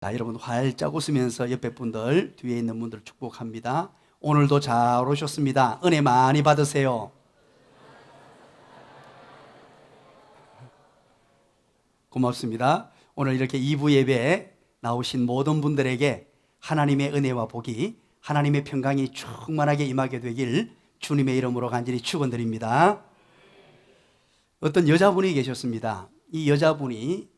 자, 여러분 활짝 웃으면서 옆에 분들, 뒤에 있는 분들 축복합니다. 오늘도 잘 오셨습니다. 은혜 많이 받으세요. 고맙습니다. 오늘 이렇게 2부 예배에 나오신 모든 분들에게 하나님의 은혜와 복이, 하나님의 평강이 충만하게 임하게 되길 주님의 이름으로 간절히 축원드립니다. 어떤 여자분이 계셨습니다. 이 여자분이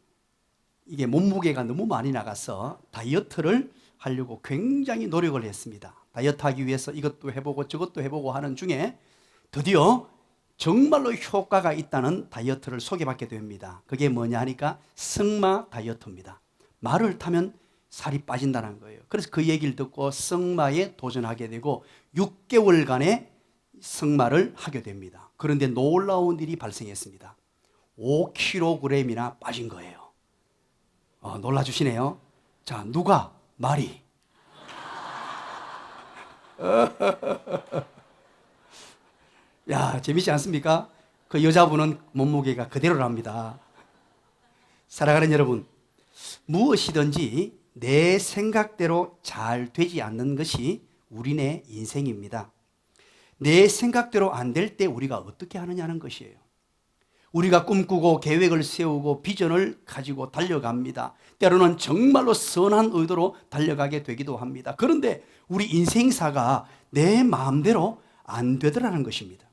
이게 몸무게가 너무 많이 나가서 다이어트를 하려고 굉장히 노력을 했습니다. 다이어트 하기 위해서 이것도 해보고 저것도 해보고 하는 중에 드디어 정말로 효과가 있다는 다이어트를 소개받게 됩니다. 그게 뭐냐 하니까 승마 다이어트입니다. 말을 타면 살이 빠진다는 거예요. 그래서 그 얘기를 듣고 승마에 도전하게 되고 6개월간의 승마를 하게 됩니다. 그런데 놀라운 일이 발생했습니다. 5kg이나 빠진 거예요. 놀라주시네요. 자, 누가? 말이. 야, 재밌지 않습니까? 그 여자분은 몸무게가 그대로랍니다. 사랑하는 여러분, 무엇이든지 내 생각대로 잘 되지 않는 것이 우리네 인생입니다. 내 생각대로 안 될 때 우리가 어떻게 하느냐는 것이에요. 우리가 꿈꾸고 계획을 세우고 비전을 가지고 달려갑니다. 때로는 정말로 선한 의도로 달려가게 되기도 합니다. 그런데 우리 인생사가 내 마음대로 안 되더라는 것입니다.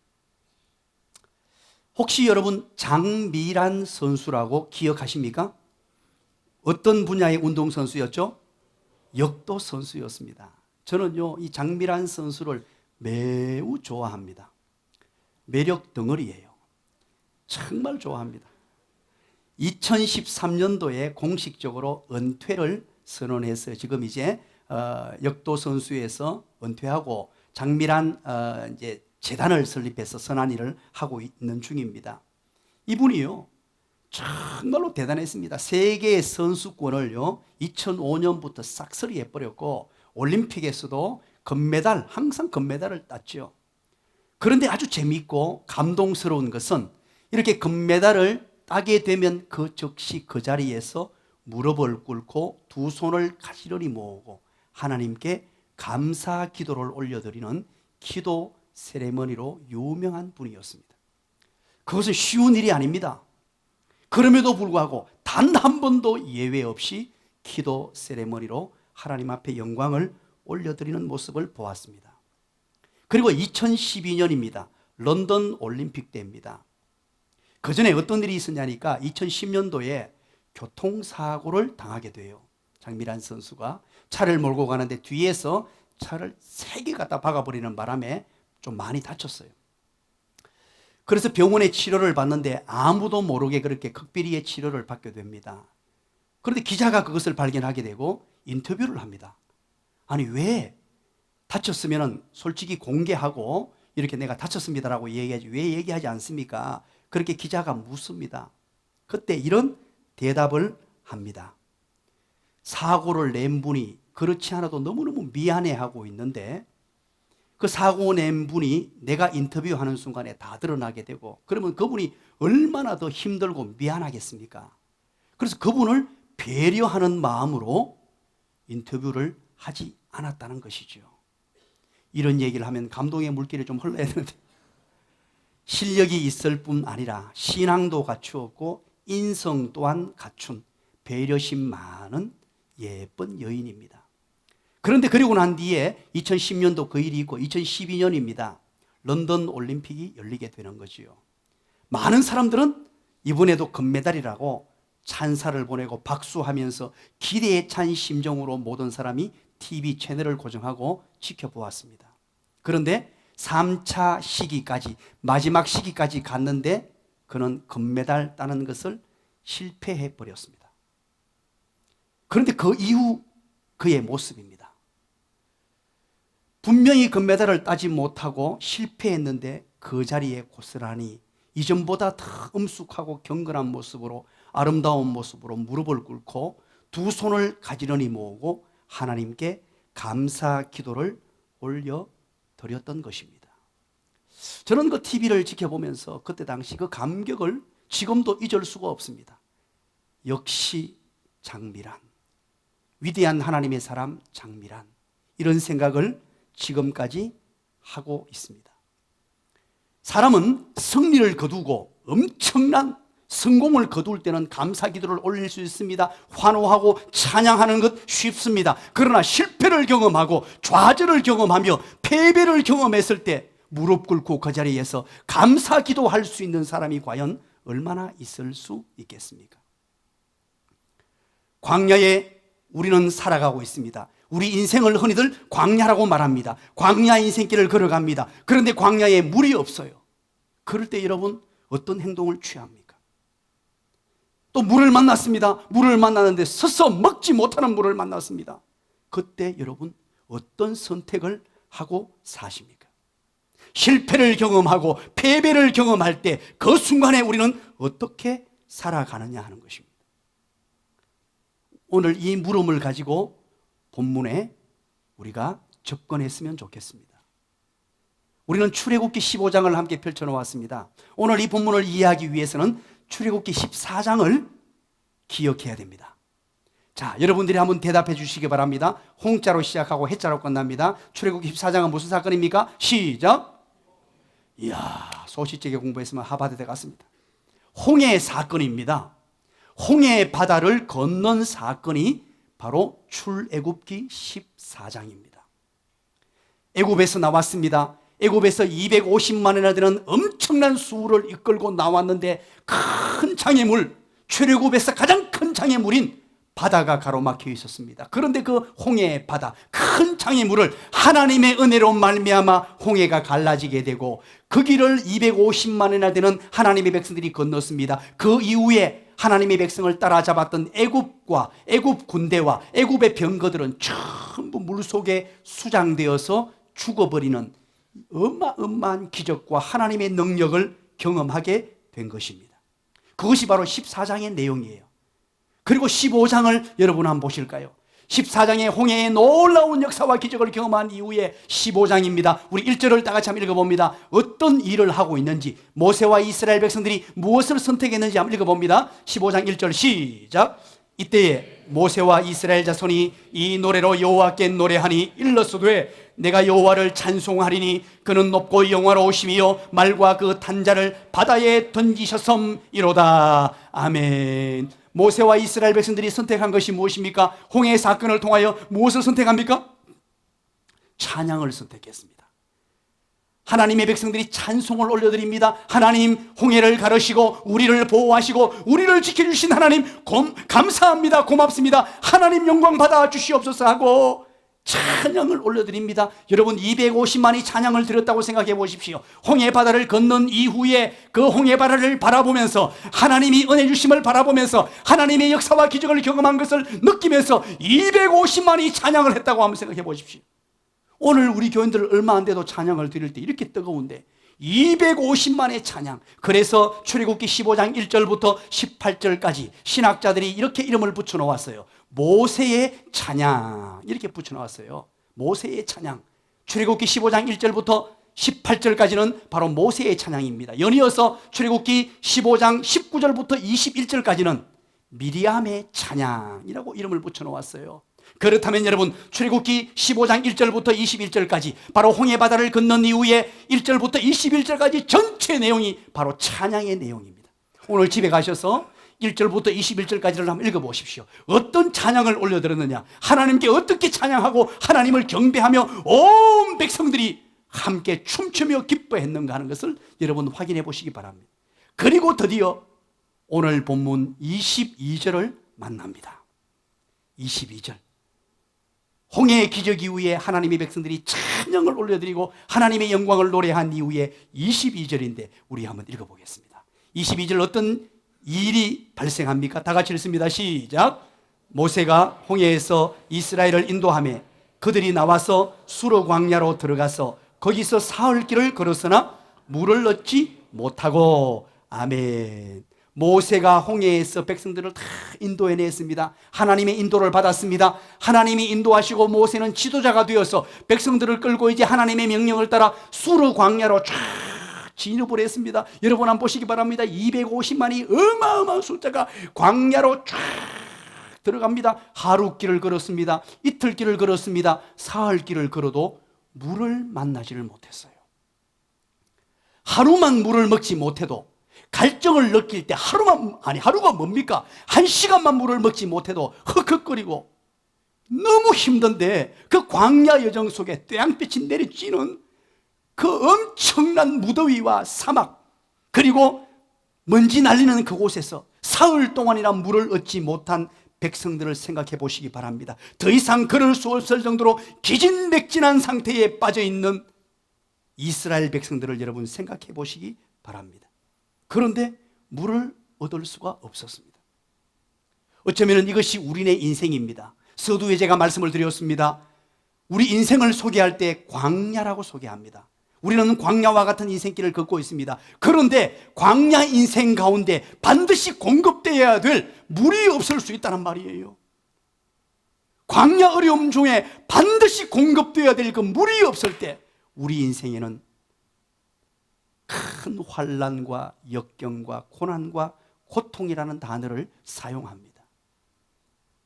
혹시 여러분 장미란 선수라고 기억하십니까? 어떤 분야의 운동선수였죠? 역도 선수였습니다. 저는요, 이 장미란 선수를 매우 좋아합니다. 매력 덩어리예요. 정말 좋아합니다. 2013년도에 공식적으로 은퇴를 선언했어요. 지금 이제 역도 선수에서 은퇴하고 장미란 이제 재단을 설립해서 선한 일을 하고 있는 중입니다. 이분이요, 정말로 대단했습니다. 세계 선수권을요 2005년부터 싹쓸이 해버렸고 올림픽에서도 금메달, 항상 금메달을 땄죠. 그런데 아주 재미있고 감동스러운 것은 이렇게 금메달을 따게 되면 그 즉시 그 자리에서 무릎을 꿇고 두 손을 가지런히 모으고 하나님께 감사 기도를 올려드리는 기도 세레머니로 유명한 분이었습니다. 그것은 쉬운 일이 아닙니다. 그럼에도 불구하고 단 한 번도 예외 없이 기도 세레머니로 하나님 앞에 영광을 올려드리는 모습을 보았습니다. 그리고 2012년입니다. 런던 올림픽 때입니다. 그 전에 어떤 일이 있었냐니까 2010년도에 교통사고를 당하게 돼요. 장미란 선수가 차를 몰고 가는데 뒤에서 차를 3개 갖다 박아버리는 바람에 좀 많이 다쳤어요. 그래서 병원에 치료를 받는데 아무도 모르게 그렇게 극비리의 치료를 받게 됩니다. 그런데 기자가 그것을 발견하게 되고 인터뷰를 합니다. 아니, 왜 다쳤으면 솔직히 공개하고 이렇게 내가 다쳤습니다라고 얘기하지 왜 얘기하지 않습니까? 그렇게 기자가 묻습니다. 그때 이런 대답을 합니다. 사고를 낸 분이 그렇지 않아도 너무너무 미안해하고 있는데 그 사고 낸 분이 내가 인터뷰하는 순간에 다 드러나게 되고 그러면 그분이 얼마나 더 힘들고 미안하겠습니까? 그래서 그분을 배려하는 마음으로 인터뷰를 하지 않았다는 것이죠. 이런 얘기를 하면 감동의 물길을 좀 흘러야 되는데 실력이 있을 뿐 아니라 신앙도 갖추었고 인성 또한 갖춘 배려심 많은 예쁜 여인입니다. 그런데 그리고 난 뒤에 2010년도 그 일이 있고 2012년입니다. 런던 올림픽이 열리게 되는 거지요. 많은 사람들은 이번에도 금메달이라고 찬사를 보내고 박수하면서 기대에 찬 심정으로 모든 사람이 TV 채널을 고정하고 지켜보았습니다. 그런데 3차 시기까지, 마지막 시기까지 갔는데 그는 금메달 따는 것을 실패해 버렸습니다. 그런데 그 이후 그의 모습입니다. 분명히 금메달을 따지 못하고 실패했는데 그 자리에 고스란히 이전보다 더 엄숙하고 경건한 모습으로 아름다운 모습으로 무릎을 꿇고 두 손을 가지런히 모으고 하나님께 감사 기도를 올려드렸던 것입니다. 저는 그 TV를 지켜보면서 그때 당시 그 감격을 지금도 잊을 수가 없습니다. 역시 장미란 위대한 하나님의 사람 장미란, 이런 생각을 지금까지 하고 있습니다. 사람은 승리를 거두고 엄청난 성공을 거둘 때는 감사 기도를 올릴 수 있습니다. 환호하고 찬양하는 것 쉽습니다. 그러나 실패를 경험하고 좌절을 경험하며 패배를 경험했을 때 무릎 꿇고 그 자리에서 감사 기도할 수 있는 사람이 과연 얼마나 있을 수 있겠습니까? 광야에 우리는 살아가고 있습니다. 우리 인생을 흔히들 광야라고 말합니다. 광야 인생길을 걸어갑니다. 그런데 광야에 물이 없어요. 그럴 때 여러분 어떤 행동을 취합니까? 또 물을 만났습니다. 물을 만나는데 서서 먹지 못하는 물을 만났습니다. 그때 여러분 어떤 선택을 하고 사십니까? 실패를 경험하고 패배를 경험할 때 그 순간에 우리는 어떻게 살아가느냐 하는 것입니다. 오늘 이 물음을 가지고 본문에 우리가 접근했으면 좋겠습니다. 우리는 출애굽기 15장을 함께 펼쳐놓았습니다. 오늘 이 본문을 이해하기 위해서는 출애굽기 14장을 기억해야 됩니다. 자, 여러분들이 한번 대답해 주시기 바랍니다. 홍자로 시작하고 해자로 끝납니다. 출애굽기 14장은 무슨 사건입니까? 시작. 이야, 소시적에 공부했으면 하버드대 갔습니다. 홍해 사건입니다. 홍해 바다를 건넌 사건이 바로 출애굽기 14장입니다. 애굽에서 나왔습니다. 애굽에서 250만이나 되는 엄청난 수를 이끌고 나왔는데 큰 장애물, 출애굽에서 가장 큰 장애물인 바다가 가로막혀 있었습니다. 그런데 그 홍해 바다, 큰 장애물을 하나님의 은혜로 말미암아 홍해가 갈라지게 되고 그 길을 250만이나 되는 하나님의 백성들이 건넜습니다. 그 이후에 하나님의 백성을 따라잡았던 애굽과 애굽 군대와 애굽의 병거들은 전부 물속에 수장되어서 죽어버리는 어마어마한 기적과 하나님의 능력을 경험하게 된 것입니다. 그것이 바로 14장의 내용이에요. 그리고 15장을 여러분 한번 보실까요? 14장의 홍해의 놀라운 역사와 기적을 경험한 이후에 15장입니다. 우리 1절을 다 같이 한번 읽어봅니다. 어떤 일을 하고 있는지, 모세와 이스라엘 백성들이 무엇을 선택했는지 한번 읽어봅니다. 15장 1절 시작. 이때에 모세와 이스라엘 자손이 이 노래로 여호와께 노래하니 일러서되 내가 여호와를 찬송하리니 그는 높고 영화로우시며 말과 그 탄자를 바다에 던지셨음이로다. 아멘. 모세와 이스라엘 백성들이 선택한 것이 무엇입니까? 홍해 사건을 통하여 무엇을 선택합니까? 찬양을 선택했습니다. 하나님의 백성들이 찬송을 올려드립니다. 하나님, 홍해를 가르시고 우리를 보호하시고 우리를 지켜주신 하나님 감사합니다. 고맙습니다. 하나님 영광 받아 주시옵소서 하고 찬양을 올려드립니다. 여러분 250만이 찬양을 드렸다고 생각해 보십시오. 홍해 바다를 건넌 이후에 그 홍해 바다를 바라보면서 하나님이 은혜 주심을 바라보면서 하나님의 역사와 기적을 경험한 것을 느끼면서 250만이 찬양을 했다고 한번 생각해 보십시오. 오늘 우리 교인들 얼마 안 돼도 찬양을 드릴 때 이렇게 뜨거운데 250만의 찬양. 그래서 출애굽기 15장 1절부터 18절까지 신학자들이 이렇게 이름을 붙여놓았어요. 모세의 찬양, 이렇게 붙여놓았어요. 모세의 찬양. 출애굽기 15장 1절부터 18절까지는 바로 모세의 찬양입니다. 연이어서 출애굽기 15장 19절부터 21절까지는 미리암의 찬양이라고 이름을 붙여놓았어요. 그렇다면 여러분 출애굽기 15장 1절부터 21절까지 바로 홍해 바다를 건넌 이후에 1절부터 21절까지 전체 내용이 바로 찬양의 내용입니다. 오늘 집에 가셔서 1절부터 21절까지를 한번 읽어보십시오. 어떤 찬양을 올려드렸느냐, 하나님께 어떻게 찬양하고 하나님을 경배하며 온 백성들이 함께 춤추며 기뻐했는가 하는 것을 여러분 확인해 보시기 바랍니다. 그리고 드디어 오늘 본문 22절을 만납니다. 22절. 홍해의 기적 이후에 하나님의 백성들이 찬양을 올려드리고 하나님의 영광을 노래한 이후에 22절인데 우리 한번 읽어보겠습니다. 22절 어떤 일이 발생합니까? 다 같이 읽습니다. 시작. 모세가 홍해에서 이스라엘을 인도하며 그들이 나와서 수르 광야로 들어가서 거기서 사흘 길을 걸었으나 물을 얻지 못하고. 아멘. 모세가 홍해에서 백성들을 다 인도해냈습니다. 하나님의 인도를 받았습니다. 하나님이 인도하시고 모세는 지도자가 되어서 백성들을 끌고 이제 하나님의 명령을 따라 수르 광야로 쫙 진입을 했습니다. 여러분 한번 보시기 바랍니다. 250만이 어마어마한 숫자가 광야로 쫙 들어갑니다. 하루 길을 걸었습니다. 이틀 길을 걸었습니다. 사흘 길을 걸어도 물을 만나지를 못했어요. 하루만 물을 먹지 못해도, 갈증을 느낄 때 하루가 뭡니까? 1시간만 물을 먹지 못해도 헉헉거리고 너무 힘든데, 그 광야 여정 속에 태양빛이 내리쬐는 그 엄청난 무더위와 사막, 그리고 먼지 날리는 그곳에서 사흘 동안이나 물을 얻지 못한 백성들을 생각해 보시기 바랍니다. 더 이상 걸을 수 없을 정도로 기진맥진한 상태에 빠져 있는 이스라엘 백성들을 여러분 생각해 보시기 바랍니다. 그런데 물을 얻을 수가 없었습니다. 어쩌면 이것이 우리네 인생입니다. 서두에 제가 말씀을 드렸습니다. 우리 인생을 소개할 때 광야라고 소개합니다. 우리는 광야와 같은 인생길을 걷고 있습니다. 그런데 광야 인생 가운데 반드시 공급되어야 될 물이 없을 수 있다는 말이에요. 광야 어려움 중에 반드시 공급되어야 될 그 물이 없을 때 우리 인생에는 큰 환난과 역경과 고난과 고통이라는 단어를 사용합니다.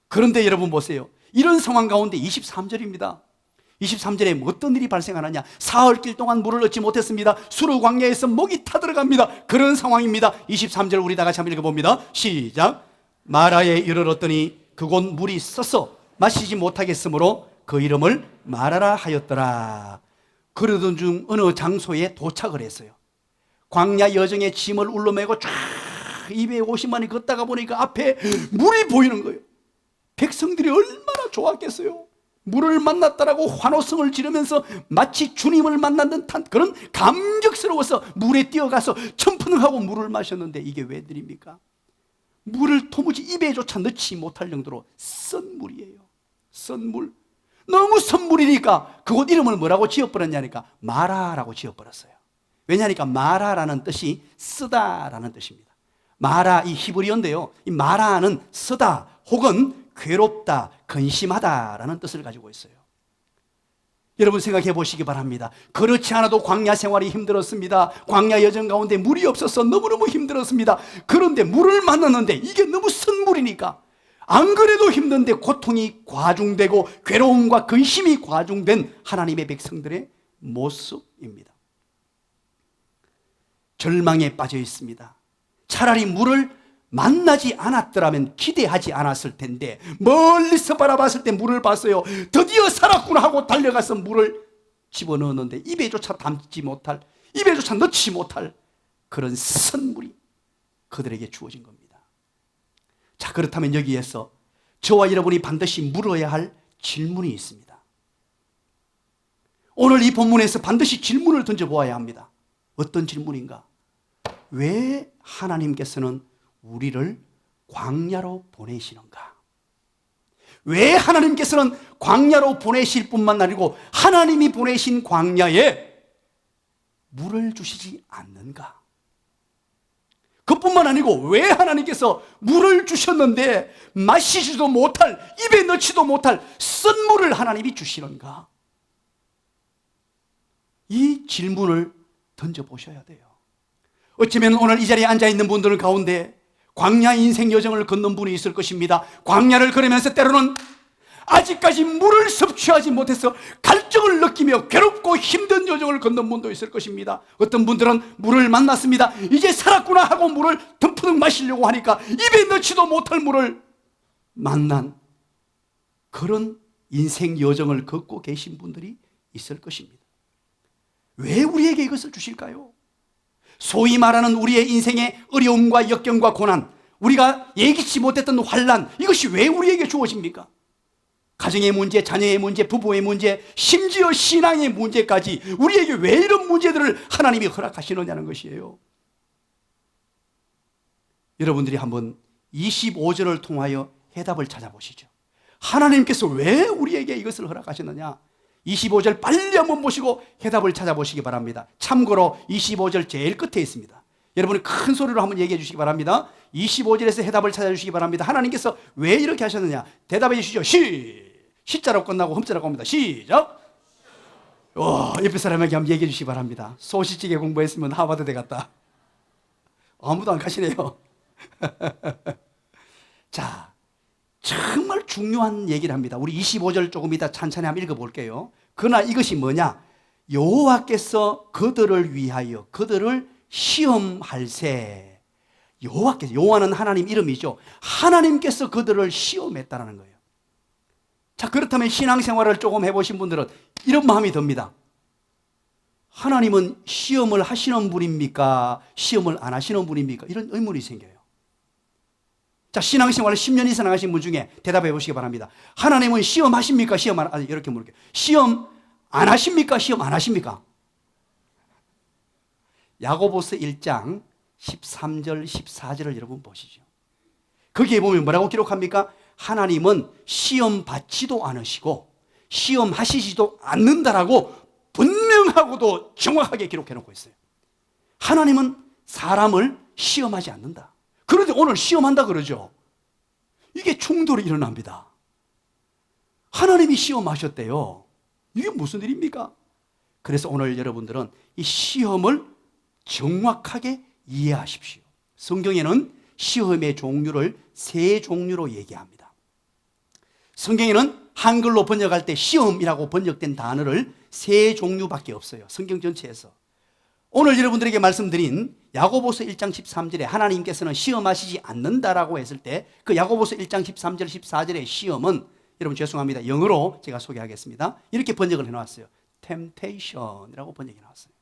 그런데 여러분 보세요. 이런 상황 가운데 23절입니다. 23절에 어떤 일이 발생하느냐? 사흘길 동안 물을 얻지 못했습니다. 수르 광야에서 목이 타들어갑니다. 그런 상황입니다. 23절 우리 다 같이 한번 읽어봅니다. 시작. 마라에 이르렀더니 그곳 물이 썩어 마시지 못하겠으므로 그 이름을 마라라 하였더라. 그러던 중 어느 장소에 도착을 했어요. 광야 여정에 짐을 울러매고 쫙 250만이 걷다가 보니까 앞에 물이 보이는 거예요. 백성들이 얼마나 좋았겠어요. 물을 만났다라고 환호성을 지르면서 마치 주님을 만난 듯한 그런 감격스러워서 물에 뛰어가서 천풍하고 물을 마셨는데, 이게 웬일입니까? 물을 도무지 입에조차 넣지 못할 정도로 쓴 물이에요. 쓴 물. 너무 쓴 물이니까 그곳 이름을 뭐라고 지어버렸냐니까 마라라고 지어버렸어요. 왜냐하니까 마라라는 뜻이 쓰다라는 뜻입니다. 마라, 이 히브리어인데요, 이 마라는 쓰다 혹은 괴롭다, 근심하다라는 뜻을 가지고 있어요. 여러분 생각해 보시기 바랍니다. 그렇지 않아도 광야 생활이 힘들었습니다. 광야 여정 가운데 물이 없어서 너무너무 힘들었습니다. 그런데 물을 만났는데 이게 너무 쓴 물이니까 안 그래도 힘든데 고통이 과중되고 괴로움과 근심이 과중된 하나님의 백성들의 모습입니다. 절망에 빠져 있습니다. 차라리 물을 만나지 않았더라면 기대하지 않았을 텐데, 멀리서 바라봤을 때 물을 봤어요. 드디어 살았구나 하고 달려가서 물을 집어넣었는데 입에조차 담지 못할, 입에조차 넣지 못할 그런 선물이 그들에게 주어진 겁니다. 자, 그렇다면 여기에서 저와 여러분이 반드시 물어야 할 질문이 있습니다. 오늘 이 본문에서 반드시 질문을 던져보아야 합니다. 어떤 질문인가? 왜 하나님께서는 우리를 광야로 보내시는가? 왜 하나님께서는 광야로 보내실 뿐만 아니고 하나님이 보내신 광야에 물을 주시지 않는가? 그뿐만 아니고 왜 하나님께서 물을 주셨는데 마시지도 못할, 입에 넣지도 못할 쓴 물을 하나님이 주시는가? 이 질문을 던져보셔야 돼요. 어쩌면 오늘 이 자리에 앉아있는 분들 가운데 광야 인생 여정을 걷는 분이 있을 것입니다. 광야를 걸으면서 때로는 아직까지 물을 섭취하지 못해서 갈증을 느끼며 괴롭고 힘든 여정을 걷는 분도 있을 것입니다. 어떤 분들은 물을 만났습니다. 이제 살았구나 하고 물을 듬뿍 마시려고 하니까 입에 넣지도 못할 물을 만난 그런 인생 여정을 걷고 계신 분들이 있을 것입니다. 왜 우리에게 이것을 주실까요? 소위 말하는 우리의 인생의 어려움과 역경과 고난, 우리가 예기치 못했던 환난, 이것이 왜 우리에게 주어집니까? 가정의 문제, 자녀의 문제, 부부의 문제, 심지어 신앙의 문제까지 우리에게 왜 이런 문제들을 하나님이 허락하시느냐는 것이에요. 여러분들이 한번 25절을 통하여 해답을 찾아보시죠. 하나님께서 왜 우리에게 이것을 허락하셨느냐? 25절 빨리 한번 보시고 해답을 찾아보시기 바랍니다. 참고로 25절 제일 끝에 있습니다. 여러분이 큰 소리로 한번 얘기해 주시기 바랍니다. 25절에서 해답을 찾아주시기 바랍니다. 하나님께서 왜 이렇게 하셨느냐? 대답해 주시죠. 시자로 끝나고 흠자로 옵니다. 시작. 옆에 사람에게 한번 얘기해 주시기 바랍니다. 소시지게 공부했으면 하버드대 같다. 아무도 안 가시네요. 자, 정말 중요한 얘기를 합니다. 우리 25절 조금 이따 찬찬히 한번 읽어볼게요. 그러나 이것이 뭐냐? 여호와께서 그들을 위하여 그들을 시험할세. 여호와께서, 여호와는 하나님 이름이죠. 하나님께서 그들을 시험했다는 거예요. 자, 그렇다면 신앙생활을 조금 해보신 분들은 이런 마음이 듭니다. 하나님은 시험을 하시는 분입니까? 시험을 안 하시는 분입니까? 이런 의문이 생겨요. 자, 신앙생활을 10년 이상 하신 분 중에 대답해 보시기 바랍니다. 하나님은 시험하십니까? 시험 안, 아니, 이렇게 물을게요. 시험 안 하십니까? 시험 안 하십니까? 야고보서 1장 13절, 14절을 여러분 보시죠. 거기에 보면 뭐라고 기록합니까? 하나님은 시험 받지도 않으시고 시험 하시지도 않는다라고 분명하고도 정확하게 기록해 놓고 있어요. 하나님은 사람을 시험하지 않는다. 그런데 오늘 시험한다 그러죠. 이게 충돌이 일어납니다. 하나님이 시험하셨대요. 이게 무슨 일입니까? 그래서 오늘 여러분들은 이 시험을 정확하게 이해하십시오. 성경에는 시험의 종류를 세 종류로 얘기합니다. 성경에는 한글로 번역할 때 시험이라고 번역된 단어를 세 종류밖에 없어요. 성경 전체에서. 오늘 여러분들에게 말씀드린 야고보서 1장 13절에 하나님께서는 시험하시지 않는다라고 했을 때 그 야고보서 1장 13절 14절의 시험은 여러분 죄송합니다. 영어로 제가 소개하겠습니다. 이렇게 번역을 해놨어요. temptation이라고 번역해 놨어요.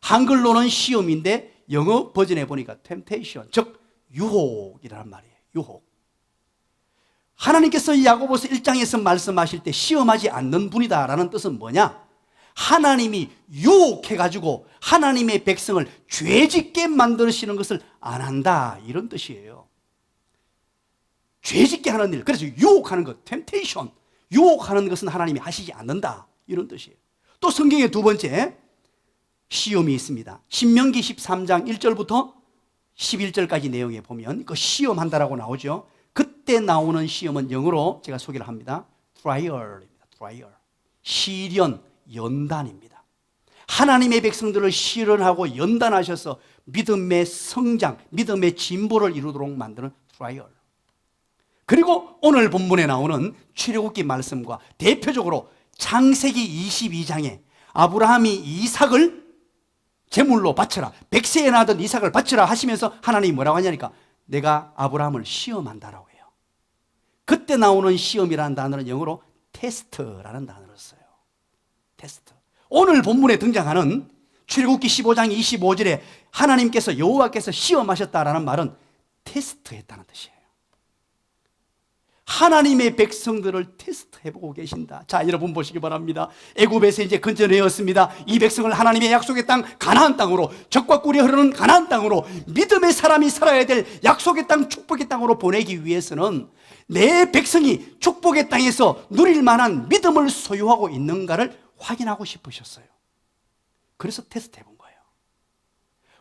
한글로는 시험인데 영어 버전에 보니까 temptation, 즉 유혹이라는 말이에요. 유혹. 하나님께서 야고보서 1장에서 말씀하실 때 시험하지 않는 분이다라는 뜻은 뭐냐? 하나님이 유혹해가지고 하나님의 백성을 죄짓게 만드시는 것을 안 한다, 이런 뜻이에요. 죄짓게 하는 일, 그래서 유혹하는 것, temptation, 유혹하는 것은 하나님이 하시지 않는다, 이런 뜻이에요. 또 성경에 두 번째 시험이 있습니다. 신명기 13장 1절부터 11절까지 내용에 보면 그 시험한다라고 나오죠. 그때 나오는 시험은 영어로 제가 소개를 합니다. trial입니다. trial. 시련, 연단입니다. 하나님의 백성들을 시련하고 연단하셔서 믿음의 성장, 믿음의 진보를 이루도록 만드는 트라이얼. 그리고 오늘 본문에 나오는 출애굽기 말씀과 대표적으로 창세기 22장에 아브라함이 이삭을 제물로 바쳐라, 100세에 나던 이삭을 바쳐라 하시면서 하나님이 뭐라고 하냐니까 내가 아브라함을 시험한다라고 해요. 그때 나오는 시험이라는 단어는 영어로 테스트라는 단어를 써요. 테스트. 오늘 본문에 등장하는 출애굽기 15장 25절에 하나님께서 여호와께서 시험하셨다라는 말은 테스트했다는 뜻이에요. 하나님의 백성들을 테스트해보고 계신다. 자, 여러분 보시기 바랍니다. 애굽에서 이제 건져내었습니다. 이 백성을 하나님의 약속의 땅 가나안 땅으로, 젖과 꿀이 흐르는 가나안 땅으로, 믿음의 사람이 살아야 될 약속의 땅, 축복의 땅으로 보내기 위해서는 내 백성이 축복의 땅에서 누릴 만한 믿음을 소유하고 있는가를 확인하고 싶으셨어요. 그래서 테스트해 본 거예요.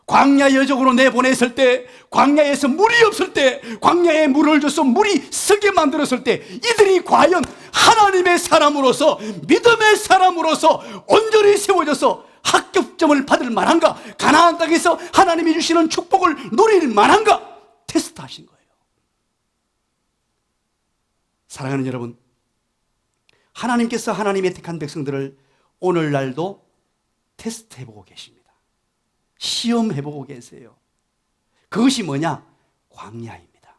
광야 여정으로 내보냈을 때, 광야에서 물이 없을 때, 광야에 물을 줘서 물이 쓰게 만들었을 때 이들이 과연 하나님의 사람으로서, 믿음의 사람으로서 온전히 세워져서 합격점을 받을 만한가, 가나안 땅에서 하나님이 주시는 축복을 누릴 만한가 테스트하신 거예요. 사랑하는 여러분, 하나님께서 하나님의 택한 백성들을 오늘날도 테스트해보고 계십니다. 시험해보고 계세요. 그것이 뭐냐? 광야입니다.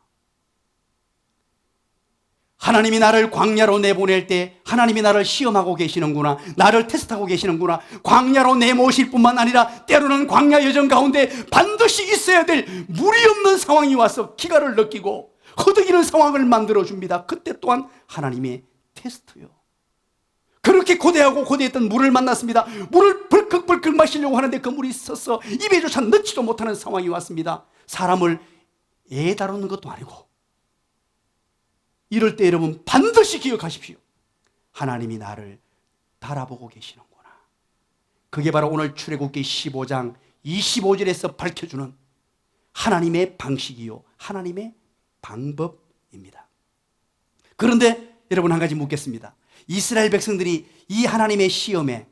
하나님이 나를 광야로 내보낼 때 하나님이 나를 시험하고 계시는구나, 나를 테스트하고 계시는구나. 광야로 내모실 뿐만 아니라 때로는 광야 여정 가운데 반드시 있어야 될 물이 없는 상황이 와서 기갈을 느끼고 허덕이는 상황을 만들어줍니다. 그때 또한 하나님의 테스트요. 그렇게 고대하고 고대했던 물을 만났습니다. 물을 벌컥벌컥 마시려고 하는데 그 물이 서서 입에조차 넣지도 못하는 상황이 왔습니다. 사람을 애다루는 것도 아니고. 이럴 때 여러분 반드시 기억하십시오. 하나님이 나를 달아보고 계시는구나. 그게 바로 오늘 출애굽기 15장 25절에서 밝혀주는 하나님의 방식이요, 하나님의 방법입니다. 그런데 여러분 한 가지 묻겠습니다. 이스라엘 백성들이 이 하나님의 시험에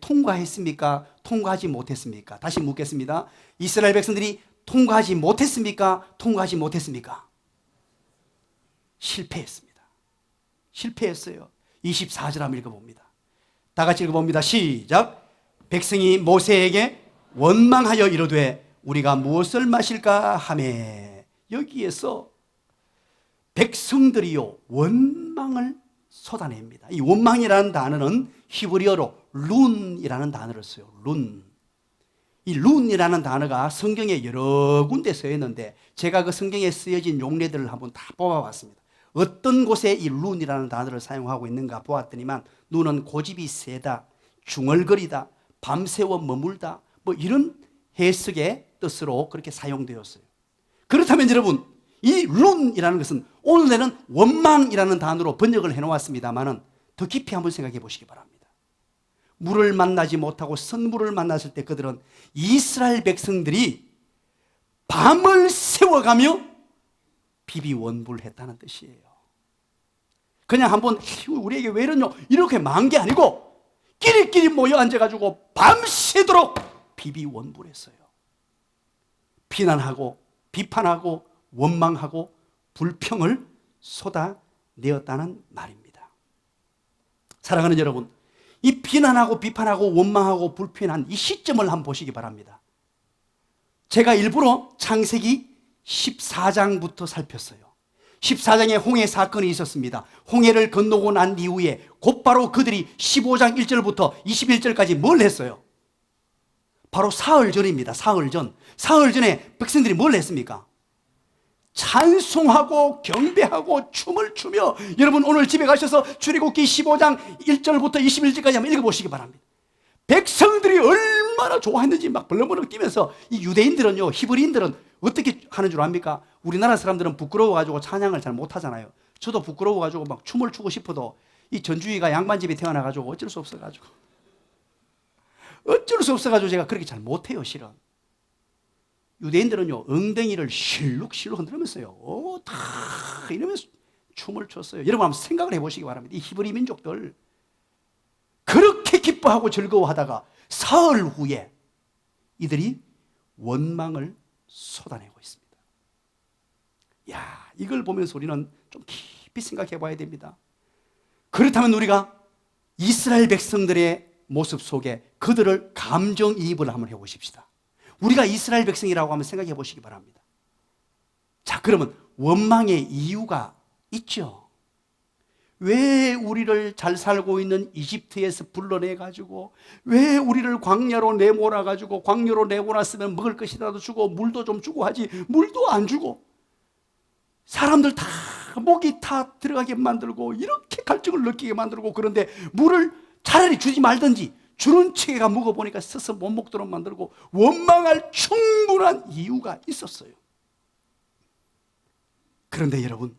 통과했습니까? 통과하지 못했습니까? 다시 묻겠습니다. 이스라엘 백성들이 통과하지 못했습니까? 통과하지 못했습니까? 실패했습니다. 실패했어요. 24절 한번 읽어봅니다. 다 같이 읽어봅니다. 시작. 백성이 모세에게 원망하여 이르되 우리가 무엇을 마실까 하매. 여기에서 백성들이요 원망을 쏟아냅니다. 이 원망이라는 단어는 히브리어로 룬이라는 단어를 써요. 룬. 이 룬이라는 단어가 성경에 여러 군데 쓰였는데 제가 그 성경에 쓰여진 용례들을 한번 다 뽑아봤습니다. 어떤 곳에 이 룬이라는 단어를 사용하고 있는가 보았더니만 눈은 고집이 세다, 중얼거리다, 밤새워 머물다 뭐 이런 해석의 뜻으로 그렇게 사용되었어요. 그렇다면 여러분 이 룬이라는 것은 오늘날은 원망이라는 단어로 번역을 해놓았습니다만 더 깊이 한번 생각해 보시기 바랍니다. 물을 만나지 못하고 선물을 만났을 때 그들은 이스라엘 백성들이 밤을 새워가며 비비원불했다는 뜻이에요. 그냥 한번 우리에게 왜 이러냐 이렇게 망한 게 아니고 끼리끼리 모여 앉아가지고 밤새도록 비비원불했어요. 비난하고 비판하고 원망하고 불평을 쏟아내었다는 말입니다. 사랑하는 여러분, 이 비난하고 비판하고 원망하고 불평한 이 시점을 한번 보시기 바랍니다. 제가 일부러 창세기 14장부터 살폈어요. 14장에 홍해 사건이 있었습니다. 홍해를 건너고 난 이후에 곧바로 그들이 15장 1절부터 21절까지 뭘 했어요? 바로 사흘 전입니다. 사흘 전. 사흘 전에 백성들이 뭘 했습니까? 찬송하고 경배하고 춤을 추며, 여러분 오늘 집에 가셔서 출애굽기 15장 1절부터 21절까지 한번 읽어보시기 바랍니다. 백성들이 얼마나 좋아했는지 막 벌렁벌렁 뛰면서, 이 유대인들은요, 히브리인들은 어떻게 하는 줄 압니까? 우리나라 사람들은 부끄러워가지고 찬양을 잘 못하잖아요. 저도 부끄러워가지고 막 춤을 추고 싶어도 이 전주희가 양반집에 태어나가지고 어쩔 수 없어가지고 제가 그렇게 잘 못해요. 실은 유대인들은요 엉덩이를 실룩실룩 흔들면서요 다 이러면서 춤을 췄어요. 여러분 한번 생각을 해보시기 바랍니다. 이 히브리 민족들 그렇게 기뻐하고 즐거워하다가 사흘 후에 이들이 원망을 쏟아내고 있습니다. 야, 이걸 보면서 우리는 좀 깊이 생각해 봐야 됩니다. 그렇다면 우리가 이스라엘 백성들의 모습 속에 그들을 감정이입을 한번 해보십시다. 우리가 이스라엘 백성이라고 한번 생각해 보시기 바랍니다. 자, 그러면 원망의 이유가 있죠. 왜 우리를 잘 살고 있는 이집트에서 불러내가지고, 왜 우리를 광야로 내몰아가지고, 광야로 내몰았으면 먹을 것이라도 주고 물도 좀 주고 하지, 물도 안 주고 사람들 다 목이 타 들어가게 만들고 이렇게 갈증을 느끼게 만들고, 그런데 물을 차라리 주지 말든지 주는 체가 먹어보니까 스스 못 먹도록 만들고, 원망할 충분한 이유가 있었어요. 그런데 여러분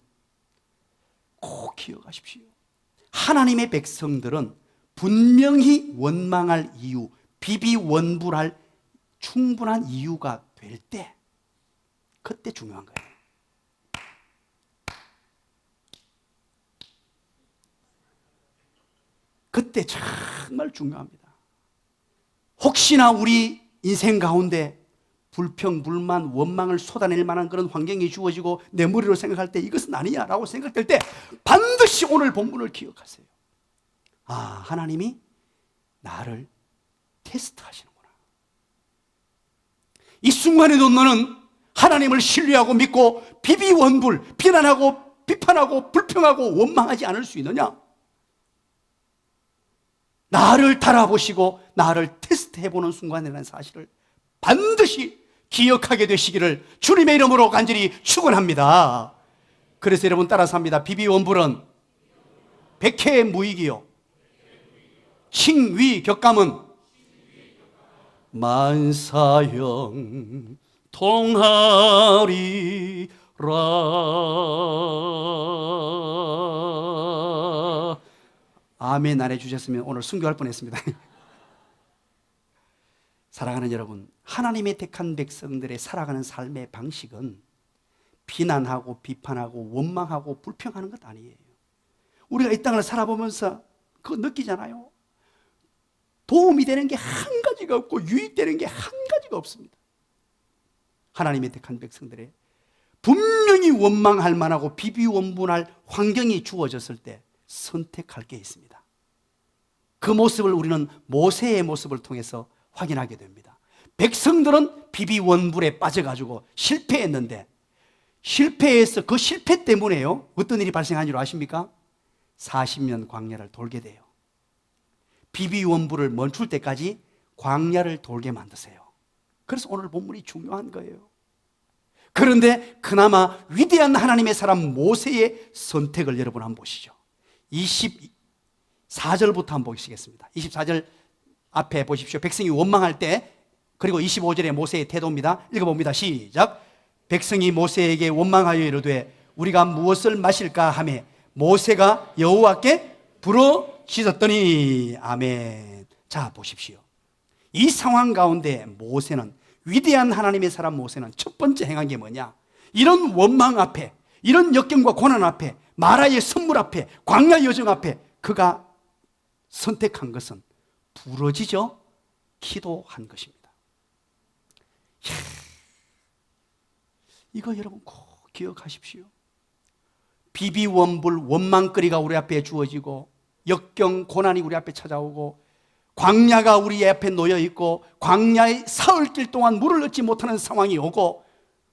꼭 기억하십시오. 하나님의 백성들은 분명히 원망할 이유, 비비원불할 충분한 이유가 될 때, 그때 중요한 거예요. 그때 정말 중요합니다. 혹시나 우리 인생 가운데 불평, 불만, 원망을 쏟아낼 만한 그런 환경이 주어지고 내 머리로 생각할 때 이것은 아니야라고 생각될 때 반드시 오늘 본문을 기억하세요. 아, 하나님이 나를 테스트하시는구나. 이 순간에도 너는 하나님을 신뢰하고 믿고 비비원불, 비난하고 비판하고 불평하고 원망하지 않을 수 있느냐? 나를 달아보시고 나를 테스트해보는 순간이라는 사실을 반드시 기억하게 되시기를 주님의 이름으로 간절히 축원합니다. 그래서 여러분 따라서 합니다. 비비원불은 백해무익이요 칭위격감은 만사형 통하리라. 아멘 안 해주셨으면 오늘 순교할 뻔했습니다. 사랑하는 여러분, 하나님의 택한 백성들의 살아가는 삶의 방식은 비난하고 비판하고 원망하고 불평하는 것 아니에요. 우리가 이 땅을 살아보면서 그거 느끼잖아요. 도움이 되는 게 한 가지가 없고 유익되는 게 한 가지가 없습니다. 하나님의 택한 백성들의 분명히 원망할 만하고 비비원분할 환경이 주어졌을 때 선택할 게 있습니다. 그 모습을 우리는 모세의 모습을 통해서 확인하게 됩니다. 백성들은 비비원불에 빠져가지고 실패했는데, 실패해서 그 실패 때문에요, 어떤 일이 발생한 줄 아십니까? 40년 광야를 돌게 돼요. 비비원불을 멈출 때까지 광야를 돌게 만드세요. 그래서 오늘 본문이 중요한 거예요. 그런데 그나마 위대한 하나님의 사람 모세의 선택을 여러분 한번 보시죠. 24절부터 한번 보시겠습니다. 24절 앞에 보십시오. 백성이 원망할 때, 그리고 25절에 모세의 태도입니다. 읽어봅니다. 시작. 백성이 모세에게 원망하여 이르되 우리가 무엇을 마실까 하매 모세가 여호와께 부르짖었더니. 아멘. 자, 보십시오. 이 상황 가운데 모세는, 위대한 하나님의 사람 모세는 첫 번째 행한 게 뭐냐? 이런 원망 앞에, 이런 역경과 고난 앞에, 마라의 선물 앞에, 광야 여정 앞에 그가 선택한 것은 부러지죠, 기도한 것입니다. 이거 여러분 꼭 기억하십시오. 비비원불, 원망거리가 우리 앞에 주어지고, 역경, 고난이 우리 앞에 찾아오고, 광야가 우리 앞에 놓여 있고, 광야의 사흘길 동안 물을 얻지 못하는 상황이 오고,